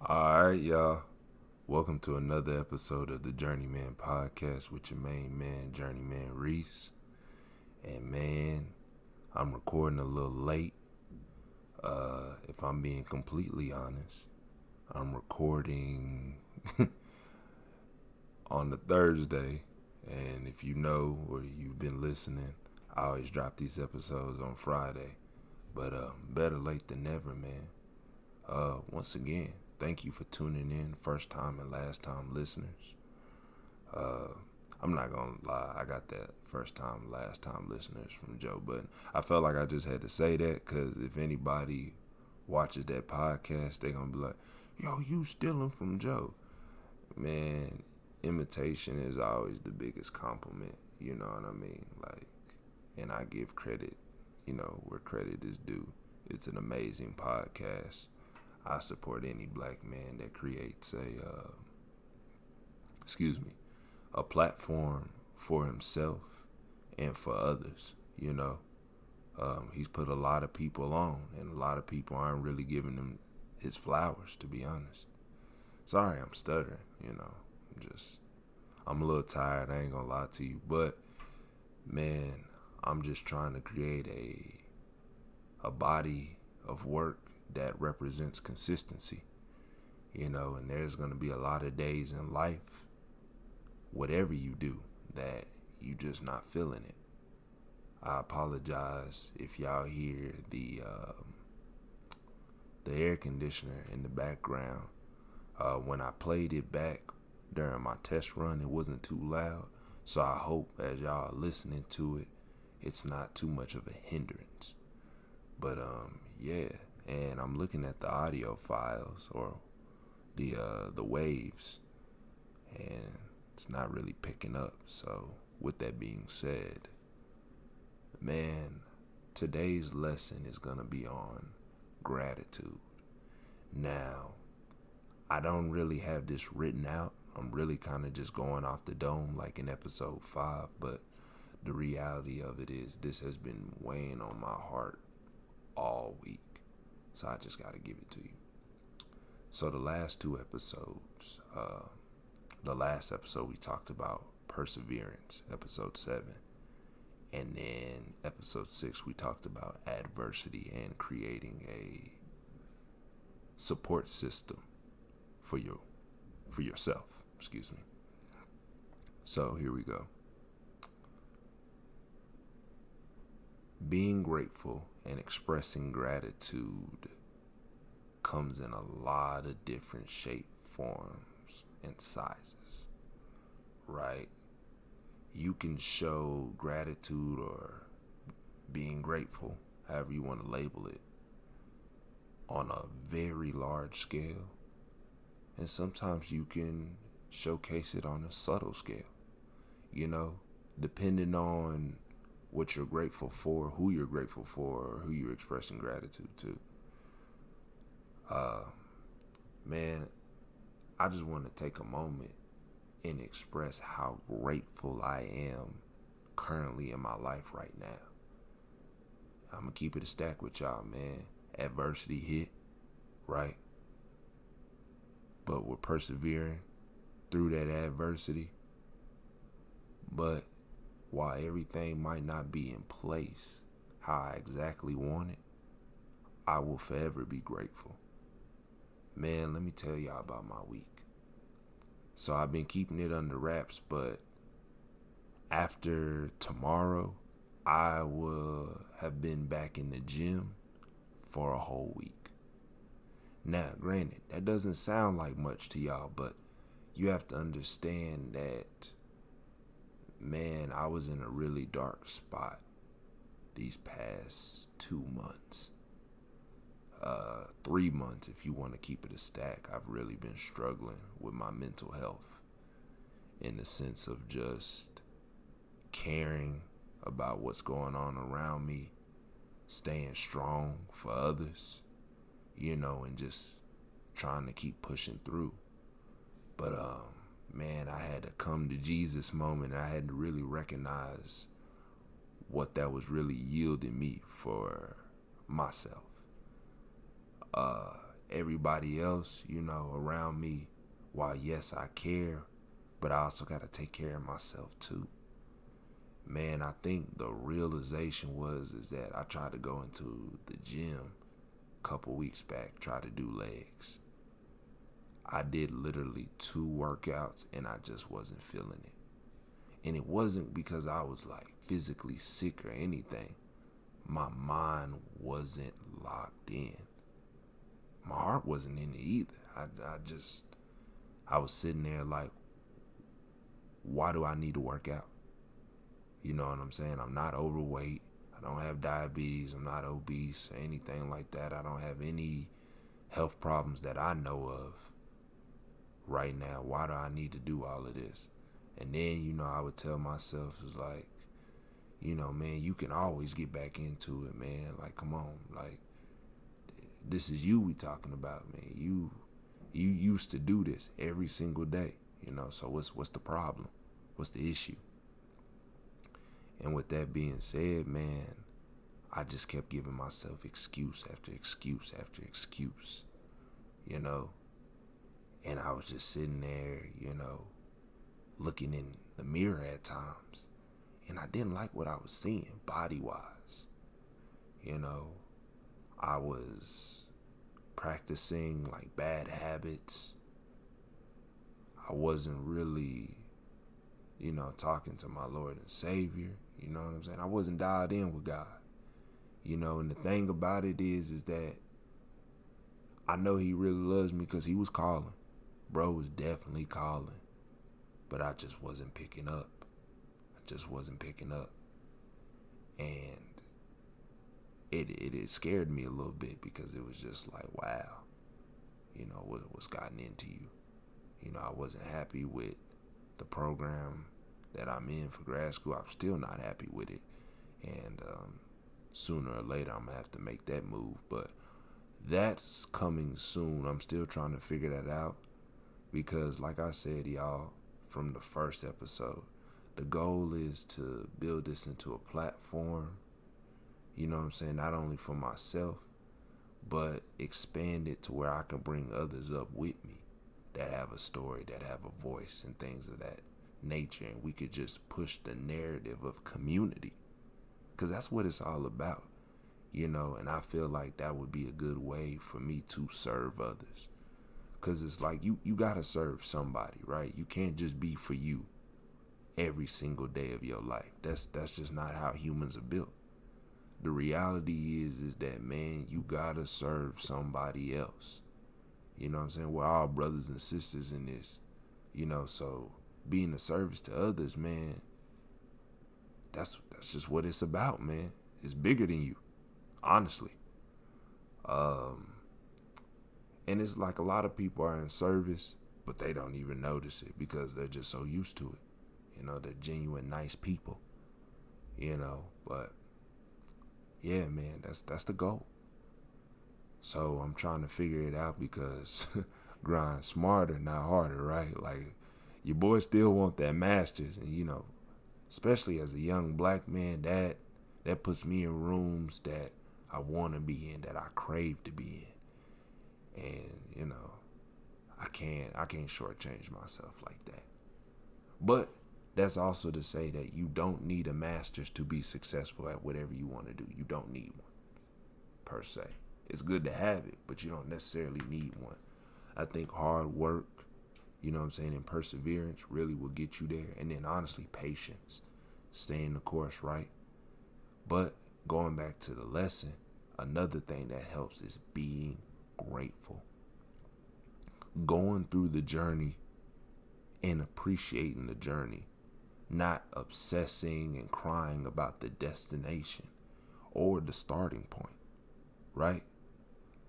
Alright, y'all. Welcome to another episode of the Journeyman podcast with your main man, Journeyman Reese. And man, I'm recording a little late. If I'm being completely honest, I'm recording on the Thursday. And if you know or you've been listening, I always drop these episodes on Friday. But better late than never, man. Once again, thank you for tuning in, first time and last time listeners. I'm not gonna lie, I got that first time, last time listeners from Joe, but I felt like I just had to say that because if anybody watches that podcast, they gonna be like, "Yo, you stealing from Joe?" Man, imitation is always the biggest compliment. You know what I mean? Like, and I give credit, where credit is due. It's an amazing podcast. I support any black man that creates a platform for himself and for others. He's put a lot of people on, and a lot of people aren't really giving him his flowers, to be honest. Sorry, I'm stuttering. I'm a little tired. I ain't gonna lie to you, but man, I'm just trying to create a body of work that represents consistency, and there's going to be a lot of days in life, whatever you do, that you just not feeling it. I apologize if y'all hear the air conditioner in the background. When I played it back during my test run, it wasn't too loud, so I hope as y'all are listening to it, it's not too much of a hindrance. But yeah. And I'm looking at the audio files or the waves, and it's not really picking up. So with that being said, man, today's lesson is gonna be on gratitude. Now, I don't really have this written out. I'm really kind of just going off the dome like in episode 5, but the reality of it is this has been weighing on my heart all week. So I just got to give it to you. So the last two episodes, the last episode we talked about perseverance, episode 7. And then episode 6, we talked about adversity and creating a support system for yourself. Excuse me. So here we go. Being grateful and expressing gratitude comes in a lot of different shape, forms, and sizes, right? You can show gratitude or being grateful, however you want to label it, on a very large scale, and sometimes you can showcase it on a subtle scale, depending on what you're grateful for, who you're grateful for, or who you're expressing gratitude to. Man, I just want to take a moment and express how grateful I am currently in my life right now. I'm going to keep it a stack with y'all, man. Adversity hit, right? But we're persevering through that adversity. But while everything might not be in place how I exactly want it, I will forever be grateful. Man, let me tell y'all about my week. So I've been keeping it under wraps, but after tomorrow, I will have been back in the gym for a whole week. Now, granted, that doesn't sound like much to y'all, but you have to understand that, man, I was in a really dark spot these past 2 months. 3 months, if you want to keep it a stack. I've really been struggling with my mental health in the sense of just caring about what's going on around me, staying strong for others, and just trying to keep pushing through. But, man, I had to come to Jesus moment, and I had to really recognize what that was really yielding me for myself. everybody else, around me, while yes, I care, but I also got to take care of myself too. Man, I think the realization is that I tried to go into the gym a couple weeks back, try to do legs. I did literally 2 workouts and I just wasn't feeling it. And it wasn't because I was like physically sick or anything. My mind wasn't locked in. My heart wasn't in it either. I was sitting there like, why do I need to work out? You know what I'm saying? I'm not overweight. I don't have diabetes. I'm not obese or anything like that. I don't have any health problems that I know of right now. Why do I need to do all of this? And then, I would tell myself, it's like, man, you can always get back into it, man. Like, come on. Like, this is you we talking about, man. You used to do this every single day, so what's the problem? What's the issue? And with that being said, man, I just kept giving myself excuse after excuse after excuse, And I was just sitting there, looking in the mirror at times. And I didn't like what I was seeing body-wise. I was practicing like bad habits. I wasn't really, talking to my Lord and Savior. You know what I'm saying? I wasn't dialed in with God. And the thing about it is that I know he really loves me because he was calling. Bro was definitely calling. But I just wasn't picking up. And it scared me a little bit because it was just like, wow, what's gotten into you? I wasn't happy with the program that I'm in for grad school. I'm still not happy with it. And sooner or later, I'm going to have to make that move. But that's coming soon. I'm still trying to figure that out. Because like I said, y'all, from the first episode, the goal is to build this into a platform, not only for myself, but expand it to where I can bring others up with me that have a story, that have a voice and things of that nature. And we could just push the narrative of community, because that's what it's all about, and I feel like that would be a good way for me to serve others. Because it's like you got to serve somebody, right? You can't just be for you every single day of your life. That's just not how humans are built. The reality is that, man, you got to serve somebody else. You know what I'm saying? We're all brothers and sisters in this, so being a service to others, man, that's just what it's about, man. It's bigger than you, honestly. And it's like a lot of people are in service, but they don't even notice it because they're just so used to it. They're genuine, nice people, but yeah, man, that's the goal. So I'm trying to figure it out because grind smarter, not harder, right? Like, your boy still want that master's, and especially as a young black man, that puts me in rooms that I want to be in, that I crave to be in. And, I can't shortchange myself like that. But that's also to say that you don't need a master's to be successful at whatever you want to do. You don't need one, per se. It's good to have it, but you don't necessarily need one. I think hard work, and perseverance really will get you there. And then honestly, patience, staying the course, right? But going back to the lesson, another thing that helps is being grateful. Going through the journey and appreciating the journey, not obsessing and crying about the destination or the starting point, right?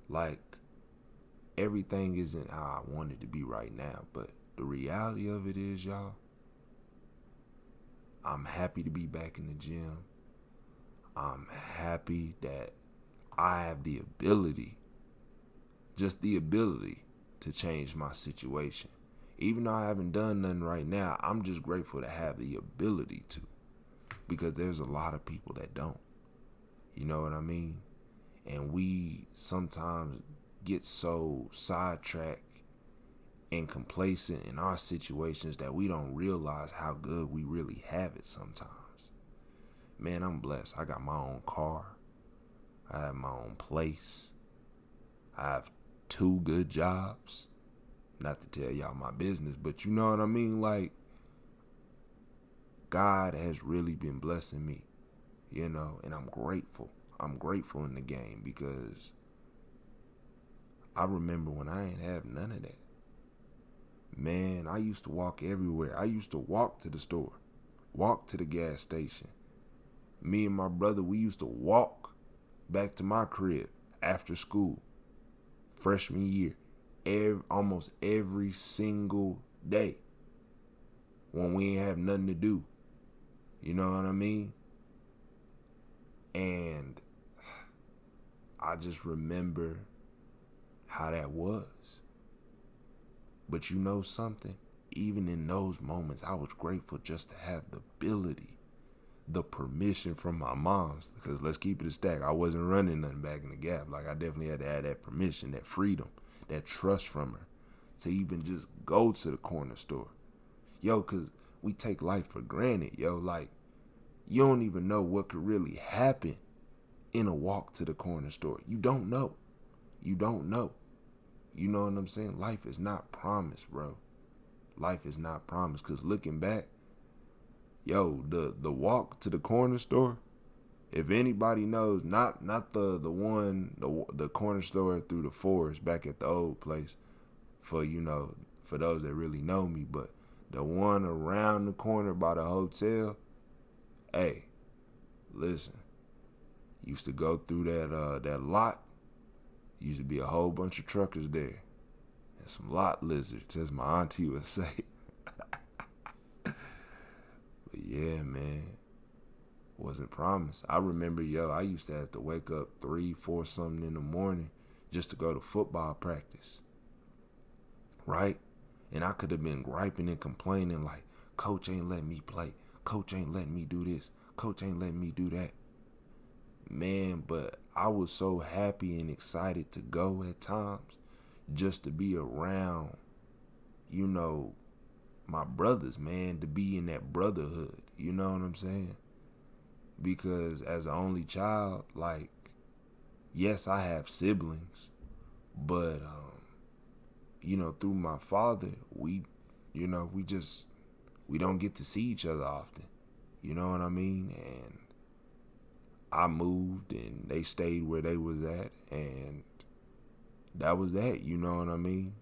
Like, everything isn't how I want it to be right now, but the reality of it is, y'all, I'm happy to be back in the gym. I'm happy that I have the ability, just the ability, to change my situation. Even though I haven't done nothing right now, I'm just grateful to have the ability to, because there's a lot of people that don't. You know what I mean? And we sometimes get so sidetracked and complacent in our situations that we don't realize how good we really have it sometimes. Man, I'm blessed. I got my own car. I have my own place. I have 2 good jobs. Not to tell y'all my business, but you know what I mean? Like, God has really been blessing me, you know, and I'm grateful. I'm grateful in the game because I remember when I ain't have none of that. Man, I used to walk everywhere. I used to walk to the store, walk to the gas station. Me and my brother, we used to walk back to my crib after school, freshman year, almost every single day when we ain't have nothing to do. You know what I mean? And I just remember how that was. But you know something? Even in those moments, I was grateful just to have the ability, the permission from my moms. Because let's keep it a stack. I wasn't running nothing back in the gap. Like, I definitely had to have that permission, that freedom, that trust from her to even just go to the corner store. Yo, because we take life for granted, yo. Like, you don't even know what could really happen in a walk to the corner store. You don't know. You don't know. You know what I'm saying? Life is not promised, bro. Life is not promised. Because looking back, yo, the walk to the corner store, if anybody knows, not the corner store through the forest back at the old place, for those that really know me, but the one around the corner by the hotel, hey, listen, used to go through that lot. Used to be a whole bunch of truckers there. And some lot lizards, as my auntie would say. But yeah, man. Wasn't promised. I remember, I used to have to wake up 3, 4 something in the morning just to go to football practice. Right? And I could have been griping and complaining like, coach ain't letting me play. Coach ain't letting me do this. Coach ain't letting me do that. Man, but I was so happy and excited to go at times just to be around, my brothers, man, to be in that brotherhood. You know what I'm saying? Because as an only child, like, yes, I have siblings, but, through my father, we don't get to see each other often. You know what I mean? And I moved and they stayed where they was at, and that was that, you know what I mean?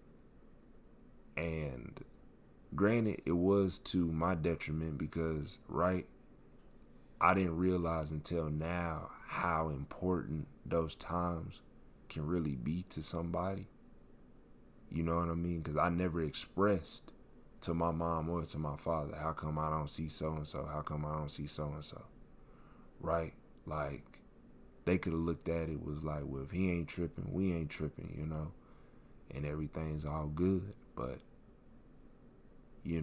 And granted, it was to my detriment because, right, I didn't realize until now how important those times can really be to somebody. You know what I mean? Because I never expressed to my mom or to my father, how come I don't see so-and-so? How come I don't see so-and-so? Right? Like, they could have looked at it, was like, well, if he ain't tripping, we ain't tripping, and everything's all good. But, I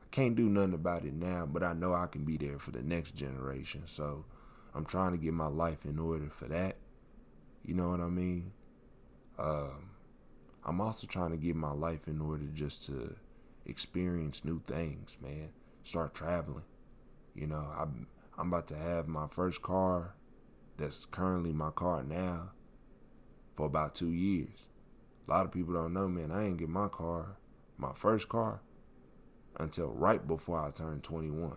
can't do nothing about it now, but I know I can be there for the next generation. So I'm trying to get my life in order for that. You know what I mean? I'm also trying to get my life in order just to experience new things, man. Start traveling. I'm about to have my first car that's currently my car now for about 2 years. A lot of people don't know, man, I ain't get my first car, until right before I turned 21.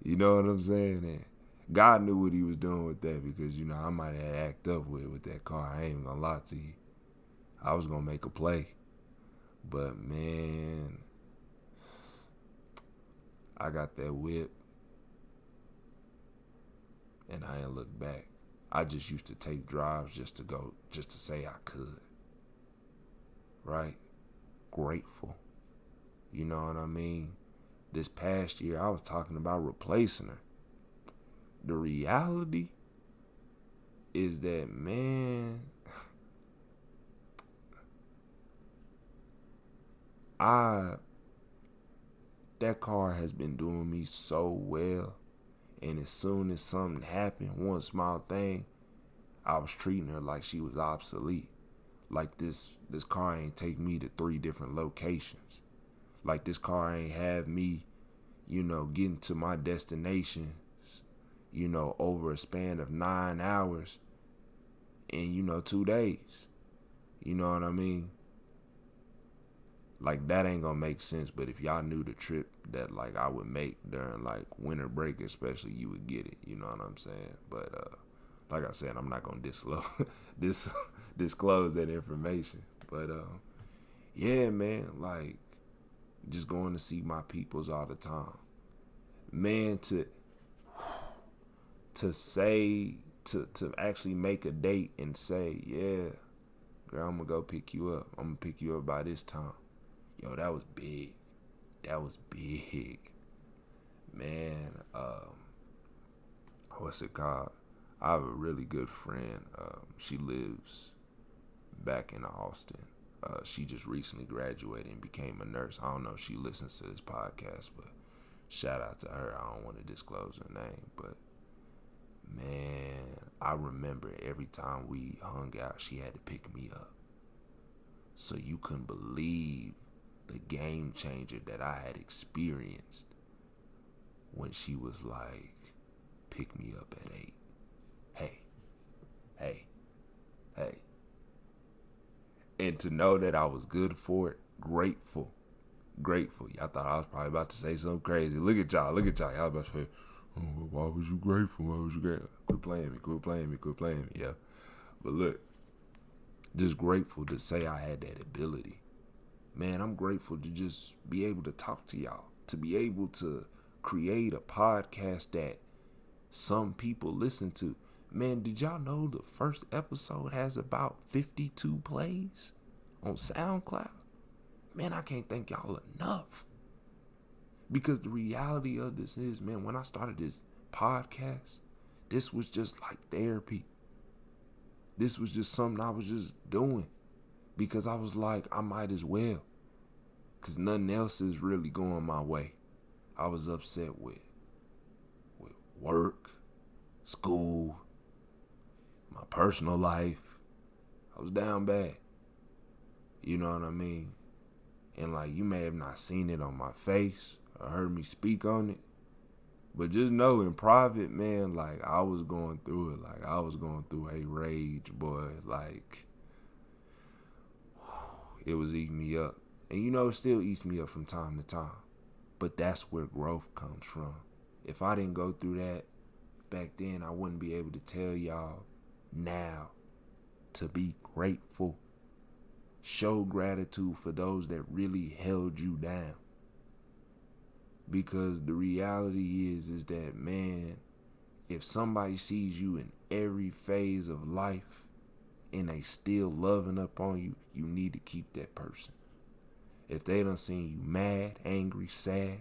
You know what I'm saying? And God knew what he was doing with that because, I might have act up with that car. I ain't even gonna lie to you. I was gonna make a play. But, man, I got that whip, and I ain't look back. I just used to take drives just to say I could. Right? Grateful. You know what I mean? This past year, I was talking about replacing her. The reality is that, man, that car has been doing me so well. And as soon as something happened, one small thing, I was treating her like she was obsolete. Like this car ain't take me to 3 different locations. Like this car ain't have me, getting to my destination, over a span of 9 hours in, 2 days. You know what I mean? Like, that ain't gonna make sense, but if y'all knew the trip that, like, I would make during, like, winter break especially, you would get it. You know what I'm saying? But, like I said, I'm not gonna disclose that information. But, yeah, man, like, just going to see my peoples all the time. Man, to actually make a date and say, yeah, girl, I'm gonna go pick you up. I'm gonna pick you up by this time. Yo, that was big. That was big. Man, what's it called? I have a really good friend. She lives back in Austin. She just recently graduated and became a nurse. I don't know if she listens to this podcast, but shout out to her. I don't want to disclose her name, but man, I remember every time we hung out, she had to pick me up. So you couldn't believe the game changer that I had experienced when she was like, pick me up at 8. Hey. And to know that I was good for it, grateful. Y'all thought I was probably about to say something crazy. Look at y'all. Y'all about to say, oh, why was you grateful? Quit playing me. Yeah. But look, just grateful to say I had that ability. Man, I'm grateful to just be able to talk to y'all, to be able to create a podcast that some people listen to. Man, did y'all know the first episode has about 52 plays on SoundCloud? Man, I can't thank y'all enough. Because the reality of this is, man, when I started this podcast, this was just like therapy. This was just something I was just doing. Because I was like, I might as well. Because nothing else is really going my way. I was upset with work, school, my personal life. I was down bad. You know what I mean? And like, you may have not seen it on my face or heard me speak on it. But just know in private, man, like I was going through it. Like I was going through a rage, boy. Like it was eating me up. And it still eats me up from time to time. But that's where growth comes from. If I didn't go through that back then, I wouldn't be able to tell y'all now to be grateful. Show gratitude for those that really held you down. Because the reality is that, man, if somebody sees you in every phase of life and they still loving up on you, you need to keep that person. If they done seen you mad, angry, sad,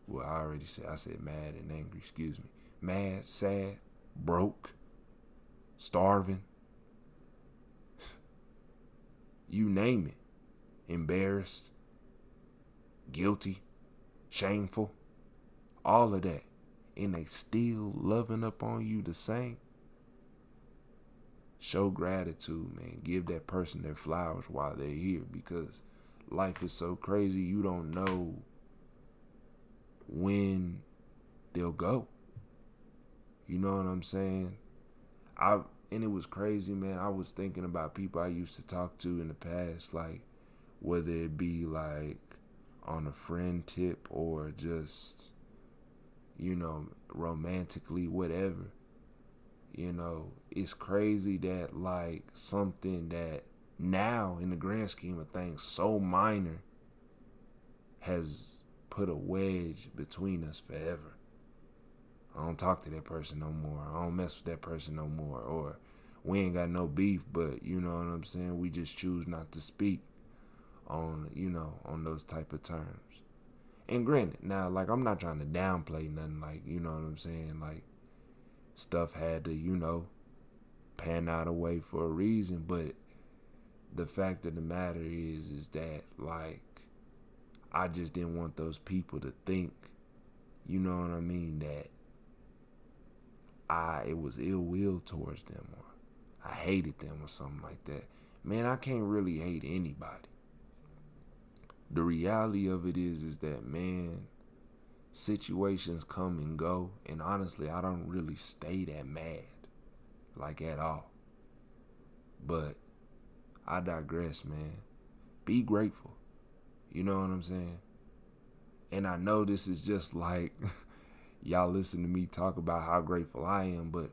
well, I said mad and angry, excuse me. Mad, sad, broke, starving, you name it. Embarrassed, guilty, shameful, all of that. And they still loving up on you the same. Show gratitude, man. Give that person their flowers while they're here, because life is so crazy. You don't know when they'll go. You know what I'm saying? And it was crazy, man. I was thinking about people I used to talk to in the past, like whether it be like on a friend tip or just, romantically, whatever. It's crazy that like something that now in the grand scheme of things so minor has put a wedge between us forever. I don't talk to that person no more. I don't mess with that person no more. Or we ain't got no beef, but you know what I'm saying? We just choose not to speak on those type of terms. And granted, now, like, I'm not trying to downplay nothing, like, you know what I'm saying? Like, stuff had to, pan out a way for a reason. But the fact of the matter is that, like, I just didn't want those people to think, you know what I mean, that it was ill will towards them, or I hated them or something like that. Man, I can't really hate anybody. The reality of it is that, man, situations come and go, and honestly, I don't really stay that mad, like at all. But I digress, man. Be grateful. You know what I'm saying? And I know this is just like y'all listen to me talk about how grateful I am, but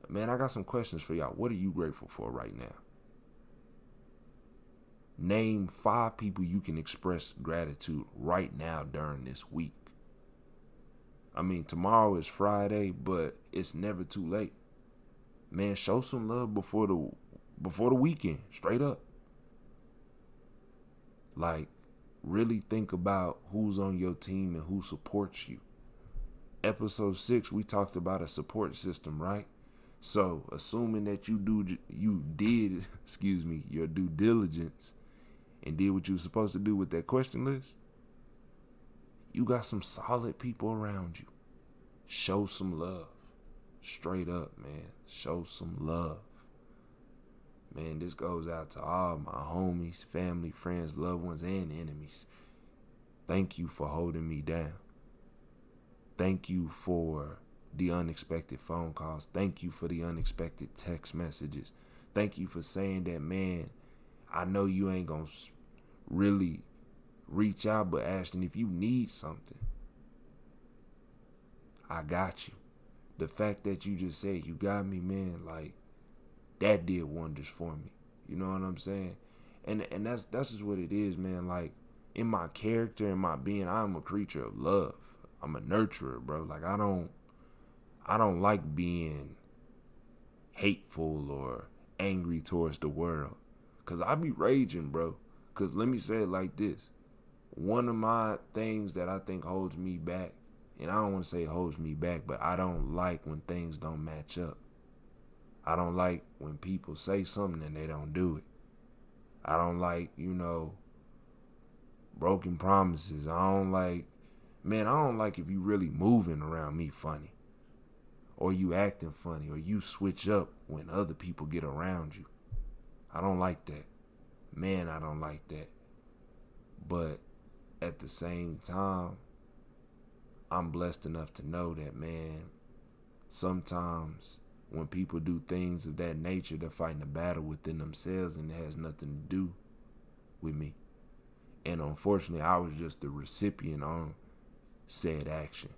man, I got some questions for y'all. What are you grateful for right now? Name 5 people you can express gratitude right now during this week. I mean, tomorrow is Friday, but it's never too late. Man, show some love before the weekend, straight up. Like, really think about who's on your team and who supports you. Episode 6, we talked about a support system, right? So, assuming that you did your due diligence and did what you were supposed to do with that question list, you got some solid people around you. Show some love. Straight up, man. Show some love. Man, this goes out to all my homies, family, friends, loved ones, and enemies. Thank you for holding me down. Thank you for the unexpected phone calls. Thank you for the unexpected text messages. Thank you for saying that, man, I know you ain't gonna really reach out, but Ashton, if you need something, I got you. The fact that you just said you got me, man, like, that did wonders for me. You know what I'm saying? And that's just what it is, man. Like, in my character, in my being, I'm a creature of love. I'm a nurturer, bro. Like, I don't like being hateful or angry towards the world. Cause I be raging, bro. Cause let me say it like this. One of my things that I think holds me back, and I don't want to say holds me back, but I don't like when things don't match up. I don't like when people say something and they don't do it. I don't like, broken promises. I don't like if you really moving around me funny, or you acting funny, or you switch up when other people get around you. I don't like that. Man, I don't like that. But at the same time, I'm blessed enough to know that, man, sometimes when people do things of that nature, they're fighting a battle within themselves, and it has nothing to do with me. And unfortunately, I was just the recipient on said action.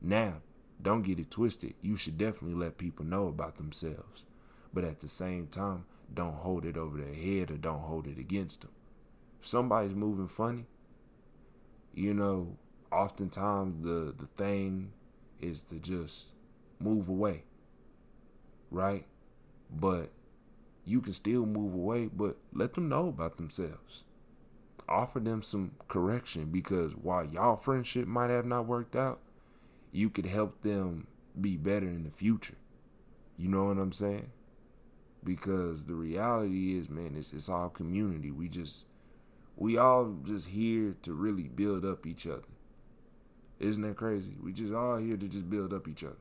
Now, don't get it twisted. You should definitely let people know about themselves. But at the same time, don't hold it over their head or don't hold it against them. If somebody's moving funny, oftentimes the thing is to just move away, right? But you can still move away, but let them know about themselves. Offer them some correction, because while y'all friendship might have not worked out, you could help them be better in the future. You know what I'm saying? Because the reality is, man, it's all community. We all just here to really build up each other. Isn't that crazy? We just all here to just build up each other.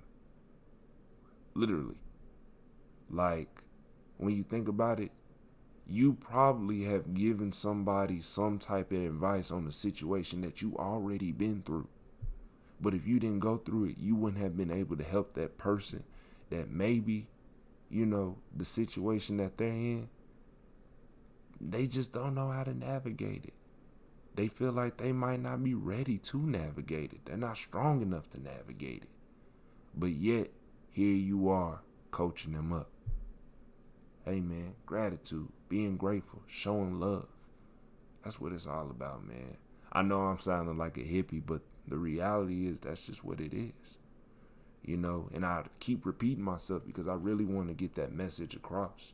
Literally. Like, when you think about it, you probably have given somebody some type of advice on a situation that you already been through. But if you didn't go through it, you wouldn't have been able to help that person that maybe, the situation that they're in, they just don't know how to navigate it. They feel like they might not be ready to navigate it. They're not strong enough to navigate it. But yet, here you are, coaching them up. Hey, man, gratitude, being grateful, showing love. That's what it's all about, man. I know I'm sounding like a hippie, but the reality is that's just what it is. And I keep repeating myself because I really want to get that message across,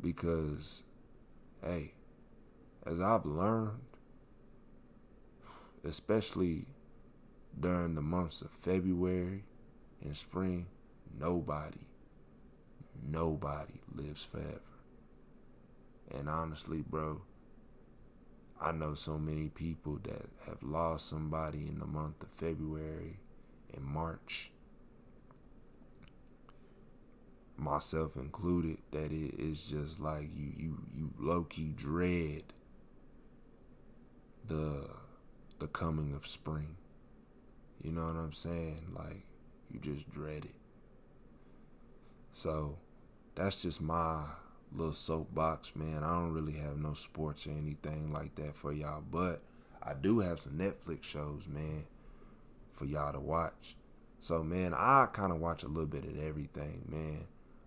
because, hey, as I've learned, especially during the months of February and spring, nobody lives forever. And honestly, bro, I know so many people that have lost somebody in the month of February in March, myself included, that it is just like you low-key dread the coming of spring. You know what I'm saying? Like, you just dread it. So that's just my little soapbox, man. I don't really have no sports or anything like that for y'all, but I do have some Netflix shows, man, for y'all to watch. So, man, I kind of watch a little bit of everything, man.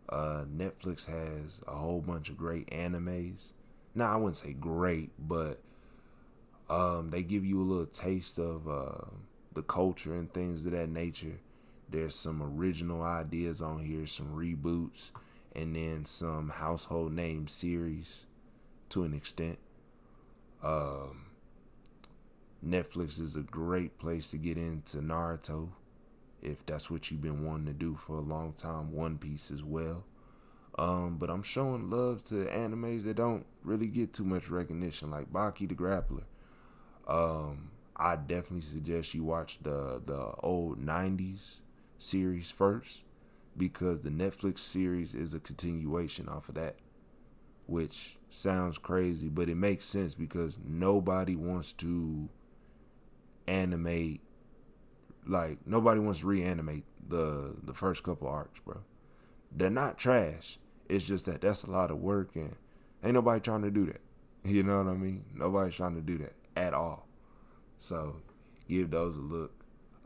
Netflix has a whole bunch of great animes. Now, I wouldn't say great, but they give you a little taste of the culture and things of that nature. There's some original ideas on here, some reboots, and then some household name series to an extent. Netflix is a great place to get into Naruto, if that's what you've been wanting to do for a long time. One Piece as well. But I'm showing love to animes that don't really get too much recognition, like Baki the Grappler. I definitely suggest you watch the old 90s series first, because the Netflix series is a continuation off of that, which sounds crazy, but it makes sense because nobody wants to animate, like, nobody wants to reanimate the first couple arcs, bro. They're not trash. It's just that that's a lot of work, and ain't nobody trying to do that. You know what I mean? Nobody's trying to do that at all. So give those a look.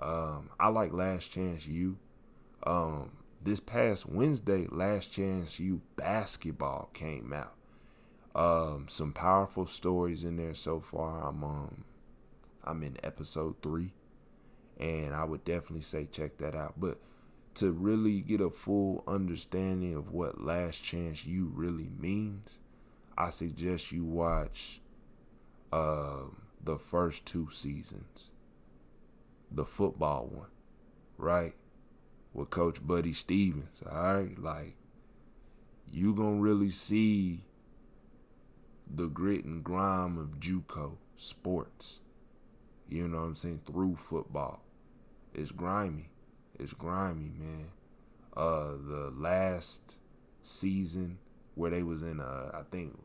I like Last Chance U. This past Wednesday, Last Chance U basketball came out. Some powerful stories in there so far. I'm in episode 3, and I would definitely say check that out. But to really get a full understanding of what Last Chance U really means, I suggest you watch the first 2 seasons. The football one, right? With Coach Buddy Stevens, alright? Like, you gonna really see the grit and grime of JUCO sports. You know what I'm saying? Through football. It's grimy. It's grimy, man. The last season where they was in I think,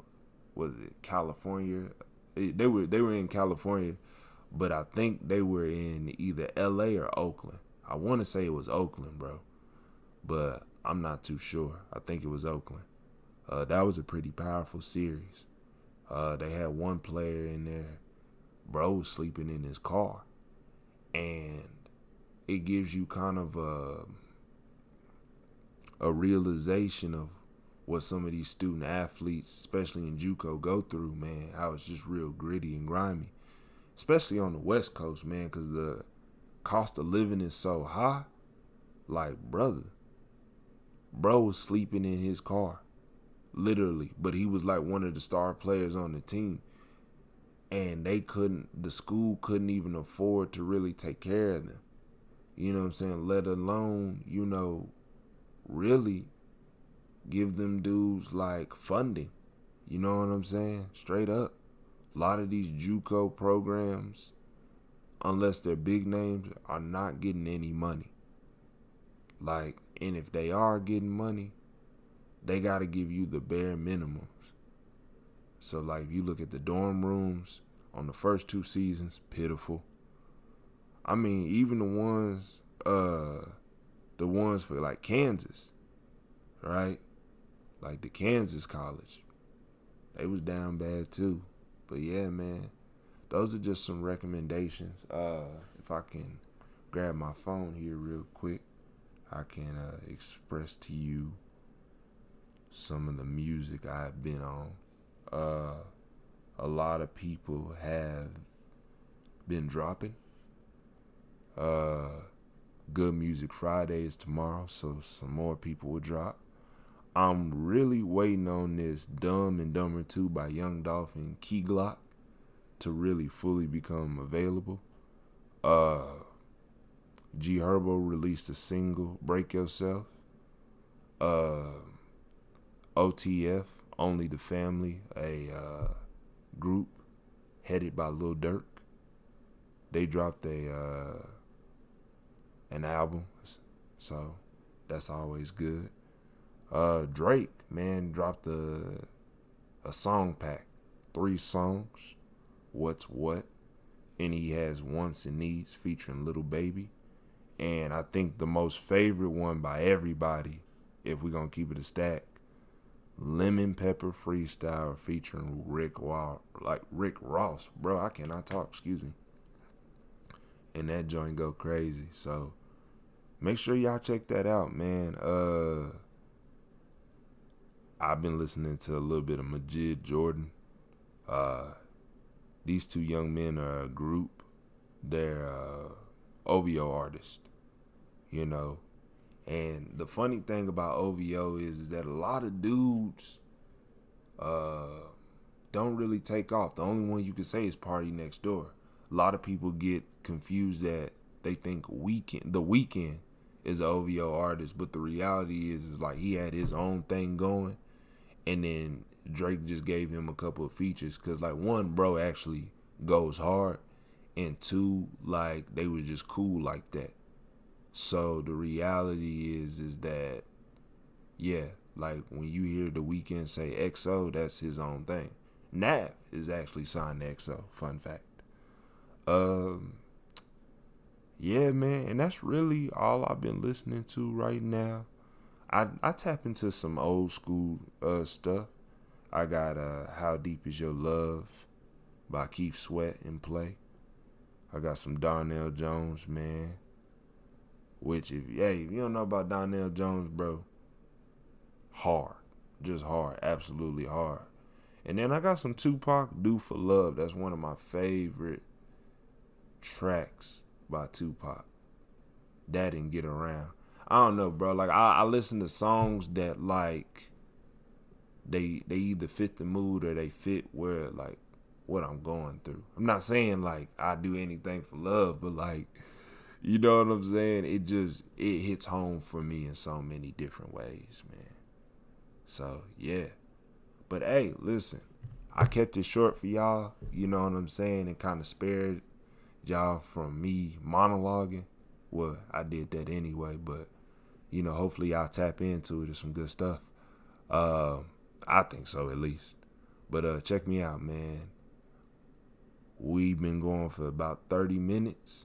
was it California? They were in California, but I think they were in either LA or Oakland. I want to say it was Oakland, bro, but I'm not too sure. I think it was Oakland. That was a pretty powerful series. They had one player in there, bro, was sleeping in his car, and it gives you kind of a realization of what some of these student athletes, especially in JUCO, go through, man. How it's just real gritty and grimy, especially on the West Coast, man, because the cost of living is so high. Like, bro was sleeping in his car, literally, but he was like one of the star players on the team, and the school couldn't even afford to really take care of them. You know what I'm saying? Let alone, really give them dudes like funding. You know what I'm saying? Straight up. A lot of these JUCO programs, unless they're big names, are not getting any money. Like, and if they are getting money, they got to give you the bare minimums. So, like, if you look at the dorm rooms on the first 2 seasons, pitiful. I mean, even the ones for, like, Kansas, right? Like the Kansas college, they was down bad too. But yeah, man, those are just some recommendations. If I can grab my phone here real quick, I can express to you some of the music I've been on. A lot of people have been dropping. Good Music Friday is tomorrow, so some more people will drop. I'm really waiting on this Dumb and Dumber 2 by Young Dolph and Key Glock to really fully become available. G Herbo released a single, Break Yourself. OTF, Only the Family, a group headed by Lil Durk. They dropped an an album. So that's always good. Drake, man, dropped a song pack. 3 songs. What's What? And he has Wants and Needs featuring Little Baby. And I think the most favorite one by everybody, if we're going to keep it a stack, Lemon Pepper Freestyle featuring Rick Ross. Bro, I cannot talk, excuse me. And that joint go crazy. So make sure y'all check that out, man. I've been listening to a little bit of Majid Jordan. These 2 young men are a group. They're OVO artists, you know. And the funny thing about OVO is that a lot of dudes don't really take off. The only one you can say is Party Next Door. A lot of people get confused that they think The Weeknd is an OVO artist, but the reality is like he had his own thing going, and then Drake just gave him a couple of features because, like, 1, bro actually goes hard, and 2, like, they was just cool like that. So the reality is that, yeah, like when you hear The Weeknd say XO, that's his own thing. Nav is actually signed to XO. Fun fact. Yeah, man, and that's really all I've been listening to right now. I tap into some old school stuff. I got How Deep Is Your Love by Keith Sweat in play. I got some Darnell Jones, man. Which, if you don't know about Darnell Jones, bro, hard. Just hard. Absolutely hard. And then I got some Tupac, Do For Love. That's one of my favorite tracks by Tupac. That didn't get around. I don't know, bro. Like, I listen to songs that, like, they either fit the mood or they fit where, like, what I'm going through. I'm not saying, like, I do anything for love, but, like, you know what I'm saying? It hits home for me in so many different ways, man. So, yeah. But, hey, listen. I kept it short for y'all, you know what I'm saying, and kind of spared y'all from me monologuing. Well, I did that anyway, but, you know, hopefully y'all tap into it. It's some good stuff. I think so, at least. But check me out, man. We've been going for about 30 minutes.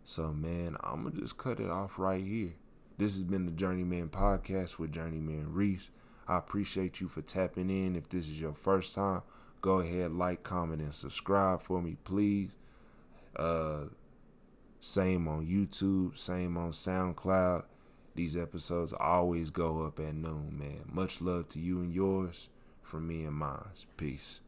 So, man, I'm going to just cut it off right here. This has been the Journeyman podcast with Journeyman Reese. I appreciate you for tapping in. If this is your first time, go ahead, like, comment, and subscribe for me, please. Same on YouTube, same on SoundCloud. These episodes always go up at noon, man. Much love to you and yours, from me and mine. Peace.